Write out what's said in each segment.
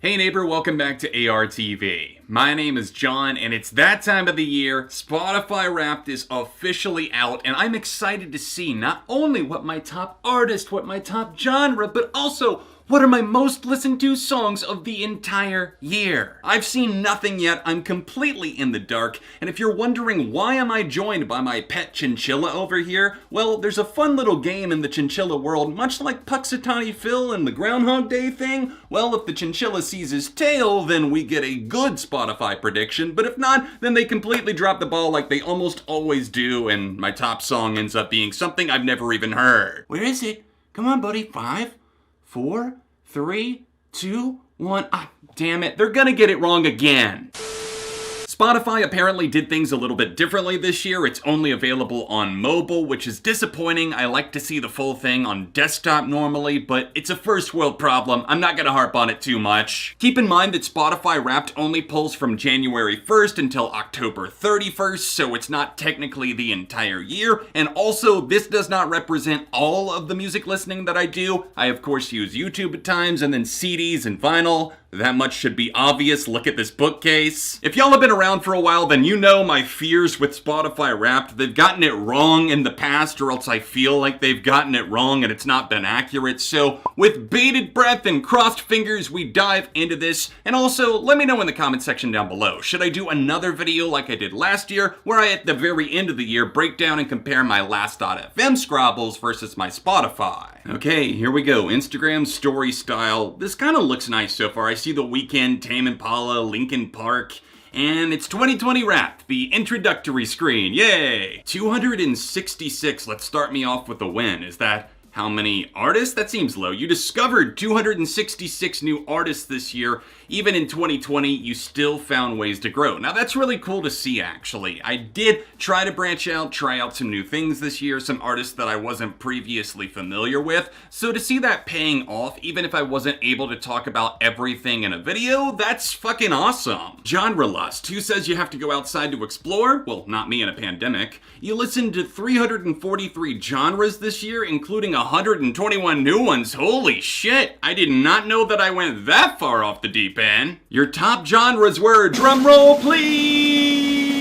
Hey neighbor, welcome back to ARTV. My name is John, and it's that time of the year. Spotify Wrapped is officially out, and I'm excited to see not only what my top artist, what my top genre, but also what are my most listened to songs of the entire year. I've seen nothing yet, I'm completely in the dark, and if you're wondering why am I joined by my pet chinchilla over here, well, there's a fun little game in the chinchilla world, much like Puxatawny Phil and the Groundhog Day thing. Well, if the chinchilla sees his tail, then we get a good Spotify prediction, but if not, then they completely drop the ball like they almost always do, and my top song ends up being something I've never even heard. Where is it? Come on, buddy. 5, 4, 3, 2, 1. Ah, damn it. They're gonna get it wrong again. Spotify apparently did things a little bit differently this year. It's only available on mobile, which is disappointing. I like to see the full thing on desktop normally, but it's a first world problem. I'm not gonna harp on it too much. Keep in mind that Spotify Wrapped only pulls from January 1st until October 31st, so it's not technically the entire year. And also, this does not represent all of the music listening that I do. I of course use YouTube at times, and then CDs and vinyl. That much should be obvious. Look at this bookcase. If y'all have been around for a while, then you know my fears with Spotify Wrapped. They've gotten it wrong in the past, or else I feel like they've gotten it wrong and it's not been accurate. So with bated breath and crossed fingers, we dive into this. And also, let me know in the comment section down below. Should I do another video like I did last year, where I, at the very end of the year, break down and compare my Last.fm scrabbles versus my Spotify? Okay, here we go. Instagram story style. This kind of looks nice so far. I see The Weeknd, Tame Impala, Linkin Park, and it's 2020 Wrapped, the introductory screen. Yay! 266. Let's start me off with a win. Is that how many artists? That seems low. You discovered 266 new artists this year. Even in 2020, you still found ways to grow. Now that's really cool to see, actually. I did try to branch out, try out some new things this year, some artists that I wasn't previously familiar with. So to see that paying off, even if I wasn't able to talk about everything in a video, that's fucking awesome. Genre Lust, who says you have to go outside to explore? Well, not me in a pandemic. You listened to 343 genres this year, including 121 new ones. Holy shit! I did not know that I went that far off the deep end. Your top genres were, drumroll please,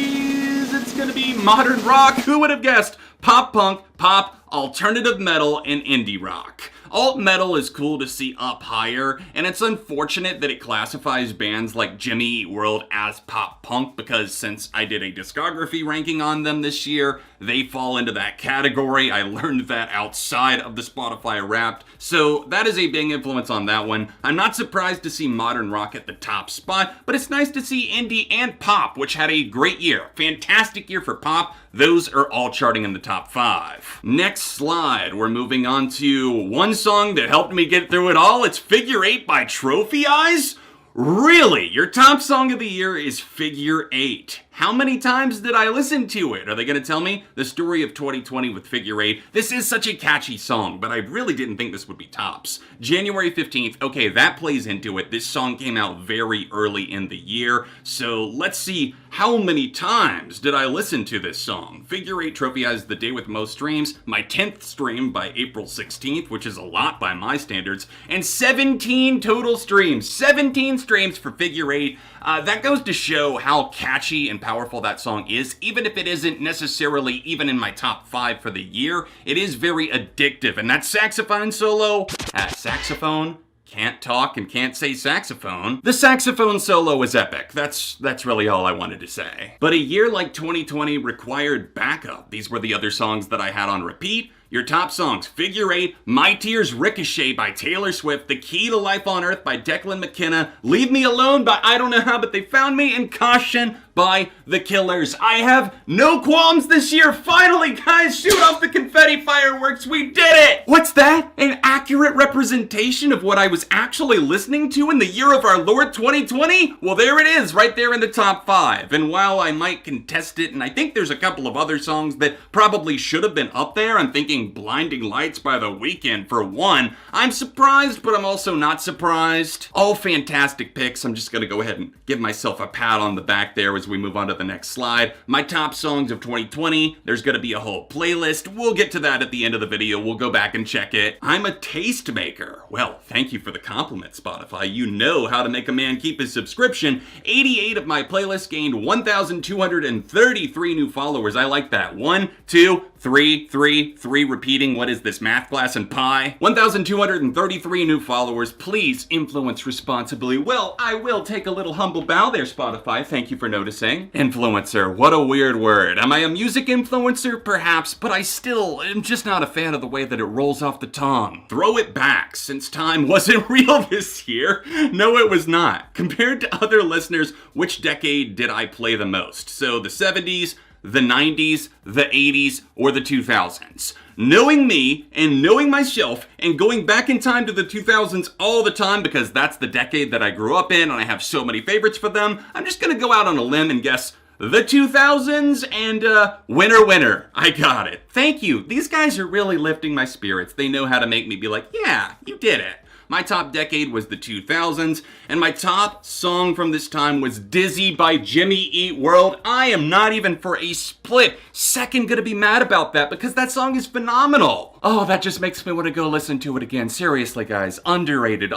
it's gonna be modern rock, who would have guessed? Pop punk, pop, alternative metal, and indie rock. Alt metal is cool to see up higher, and it's unfortunate that it classifies bands like Jimmy Eat World as pop punk, because since I did a discography ranking on them this year, they fall into that category. I learned that outside of the Spotify Wrapped, so that is a big influence on that one. I'm not surprised to see modern rock at the top spot, but it's nice to see indie and pop, which had a great year. Fantastic year for pop. Those are all charting in the top 5. Next slide, we're moving on to one song that helped me get through it all. It's Figure 8 by Trophy Eyes. Really? Your top song of the year is Figure 8. How many times did I listen to it? Are they gonna tell me? The story of 2020 with Figure 8. This is such a catchy song, but I really didn't think this would be tops. January 15th, okay, that plays into it. This song came out very early in the year, so let's see how many times did I listen to this song. Figure 8 Trophy Eyes, the day with most streams, my 10th stream by April 16th, which is a lot by my standards, and 17 total streams. 17 streams for Figure 8. That goes to show how catchy and powerful that song is. Even if it isn't necessarily even in my top 5 for the year, it is very addictive. And that saxophone solo, saxophone, can't talk and can't say saxophone. The saxophone solo is epic. That's really all I wanted to say. But a year like 2020 required backup. These were the other songs that I had on repeat. Your top songs: Figure 8, My Tears Ricochet by Taylor Swift, The Key to Life on Earth by Declan McKenna, Leave Me Alone by I Don't Know How But They Found Me, and Caution by The Killers. I have no qualms this year. Finally, guys, shoot off the confetti fireworks. We did it! What's that? An accurate representation of what I was actually listening to in the year of our Lord 2020? Well, there it is, right there in the top 5. And while I might contest it, and I think there's a couple of other songs that probably should have been up there, I'm thinking picking Blinding Lights by The Weeknd for one. I'm surprised, but I'm also not surprised. All fantastic picks. I'm just gonna go ahead and give myself a pat on the back there as we move on to the next slide. My top songs of 2020, there's gonna be a whole playlist. We'll get to that at the end of the video. We'll go back and check it. I'm a tastemaker. Well, thank you for the compliment, Spotify. You know how to make a man keep his subscription. 88 of my playlists gained 1,233 new followers. I like that. 1, 2, 3, 3, 3 repeating. What is this, math class and pi? 1,233 new followers. Please influence responsibly. Well, I will take a little humble bow there, Spotify. Thank you for noticing. Influencer, what a weird word. Am I a music influencer? Perhaps, but I still am just not a fan of the way that it rolls off the tongue. Throw it back, since time wasn't real this year. No, it was not. Compared to other listeners, which decade did I play the most? So the 70s, the 90s, the 80s, or the 2000s. Knowing me and knowing myself and going back in time to the 2000s all the time because that's the decade that I grew up in and I have so many favorites for them, I'm just gonna go out on a limb and guess the 2000s and winner. I got it. Thank you. These guys are really lifting my spirits. They know how to make me be like, yeah, you did it. My top decade was the 2000s, and my top song from this time was Dizzy by Jimmy Eat World. I am not even for a split second gonna be mad about that because that song is phenomenal. Oh, that just makes me want to go listen to it again. Seriously, guys, underrated.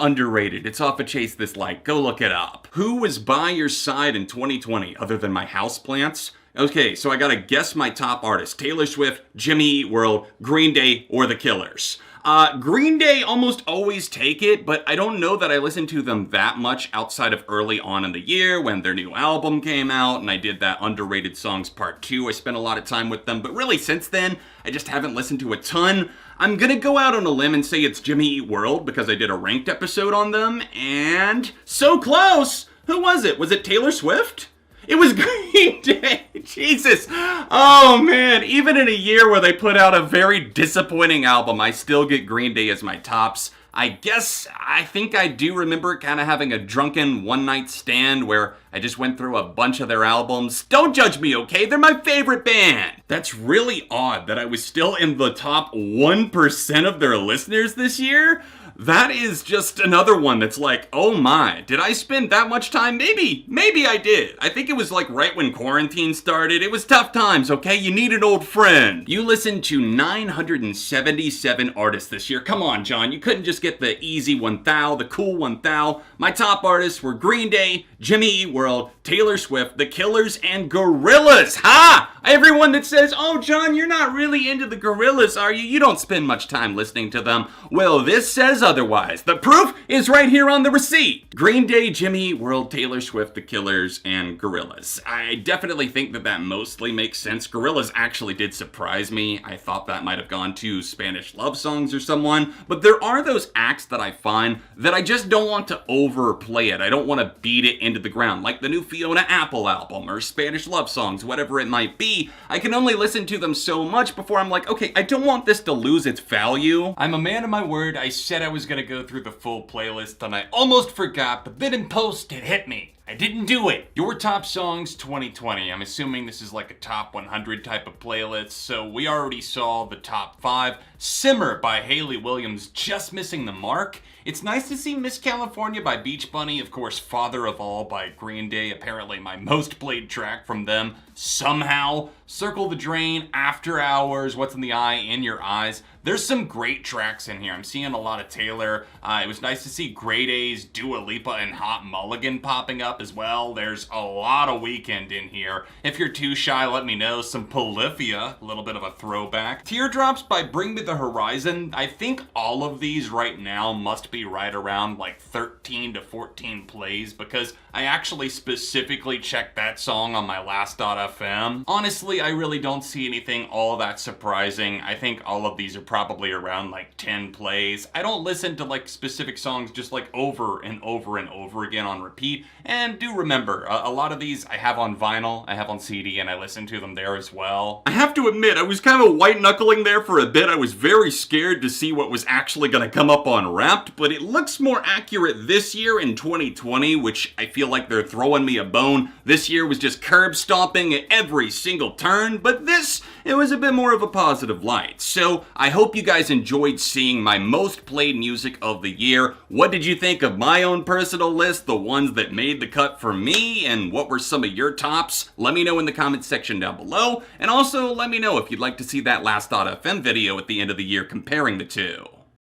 It's off of Chase This Light. Go look it up. Who was by your side in 2020 other than my houseplants? Okay, so I gotta guess my top artist. Taylor Swift, Jimmy Eat World, Green Day, or The Killers. Green Day almost always take it, but I don't know that I listened to them that much outside of early on in the year when their new album came out and I did that Underrated Songs Part 2. I spent a lot of time with them, but really since then, I just haven't listened to a ton. I'm gonna go out on a limb and say it's Jimmy Eat World because I did a ranked episode on them, and so close! Who was it? Was it Taylor Swift? It was Green Day. Jesus. Oh, man. Even in a year where they put out a very disappointing album, I still get Green Day as my tops. I think I do remember kind of having a drunken one-night stand where I just went through a bunch of their albums. Don't judge me, okay? They're my favorite band. That's really odd that I was still in the top 1% of their listeners this year. That is just another one that's like, oh my, did I spend that much time? Maybe I did. I think it was like right when quarantine started. It was tough times, okay? You need an old friend. You listened to 977 artists this year. Come on, John, you couldn't just get the easy 1,000, the cool 1,000. My top artists were Green Day, Jimmy Eat World, Taylor Swift, The Killers, and Gorillaz. Ha! Everyone that says, oh, John, you're not really into the Gorillaz, are you? You don't spend much time listening to them. Well, this says otherwise. The proof is right here on the receipt. Green Day, Jimmy Eat World, Taylor Swift, The Killers, and Gorillaz. I definitely think that mostly makes sense. Gorillaz actually did surprise me. I thought that might have gone to Spanish love songs or someone, but there are those acts that I find that I just don't want to overplay it. I don't want to beat it into the ground, like the new Fiona Apple album or Spanish love songs, whatever it might be. I can only listen to them so much before I'm like, okay, I don't want this to lose its value. I'm a man of my word. I said I was gonna go through the full playlist and I almost forgot, but then in post it hit me. I didn't do it. Your top songs 2020. I'm assuming this is like a top 100 type of playlist, so we already saw the top 5. Simmer by Hayley Williams, just missing the mark. It's nice to see Miss California by Beach Bunny. Of course, Father of All by Green Day, apparently my most played track from them. Somehow. Circle the Drain, After Hours, What's in the Eye, In Your Eyes. There's some great tracks in here. I'm seeing a lot of Taylor. It was nice to see Grade A's, Dua Lipa, and Hot Mulligan popping up as well. There's a lot of Weeknd in here. If you're too shy, let me know. Some Polyphia, a little bit of a throwback. Teardrops by Bring Me the Horizon. I think all of these right now must be right around like 13 to 14 plays because I actually specifically checked that song on my last.fm. Honestly, I really don't see anything all that surprising. I think all of these are probably around like 10 plays. I don't listen to like specific songs just like over and over and over again on repeat. And again, do remember, a lot of these I have on vinyl, I have on CD, and I listen to them there as well. I have to admit, I was kind of white-knuckling there for a bit. I was very scared to see what was actually going to come up on Wrapped, but it looks more accurate this year in 2020, which I feel like they're throwing me a bone. This year was just curb stomping at every single turn, but this, it was a bit more of a positive light. So I hope you guys enjoyed seeing my most played music of the year. What did you think of my own personal list, the ones that made the cut for me, and what were some of your tops? Let me know in the comments section down below, and also let me know if you'd like to see that Last.fm video at the end of the year comparing the two.